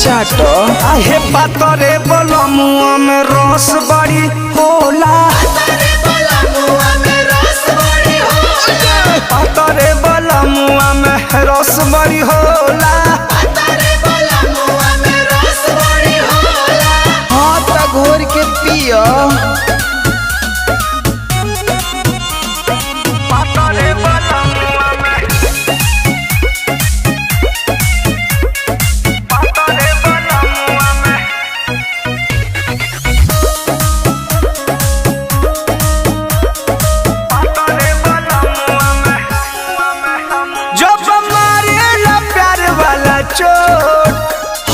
चाटो आहे पातरे बलमुआ में रस बड़ी होला, पातरे बलमुआ में रस बड़ी होला। हाँ त घोर के पियो।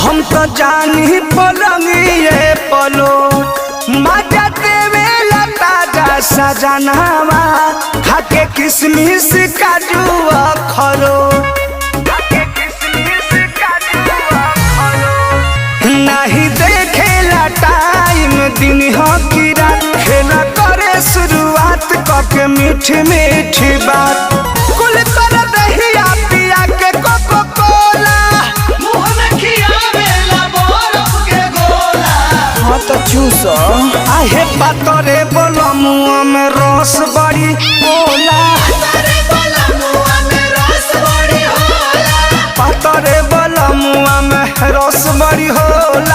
हम तो जानी पलंगिए पलो मजा देवे ताजा सजनावा, खाके किसमिस काजू खरो नहीं देखेला टाइम दिन हो की रात, खेला करे शुरुआत करके मीठी मीठी बात, कुल कर दहिया पिया के कोको कोला, मुंह में खियावेला बरफ के गोला। हाँ तो चूसो आहे पातरे बलमुआ में रस बड़ी होला, पातरे बलमुआ में रस बड़ी होला, पातरे बलमुआ में रस बड़ी होला।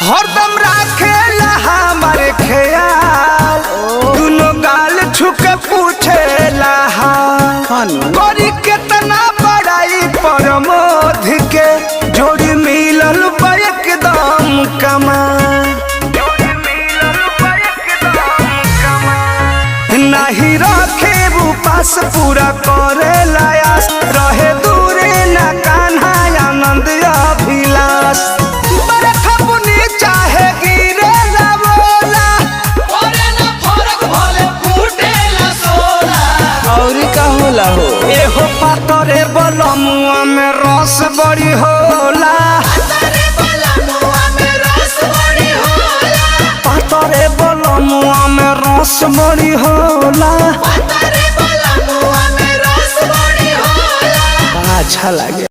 हरदम राखेला हमारे ख्याल, दुनो गाल छुके पूछेला हाल, करी केतना बड़ाई परमोध के, जोड़ी मिलल बा एकदम कमाल, नहीं रखे उपास पूरा करे लायास, रहे दूरे न कान्हा आनंद अभिलाष, चाहे गिरे ला बोला ओरे ना फरक भले फूटेला सोला। और का होला हो एहो पातरे बलमुआ में रस बड़ी होला, पातरे बलमुआ में रस बड़ी होला, पातरे बलमुआ में रस बड़ी होला, पातरे बलमुआ में रस बड़ी होला। अच्छा लगे।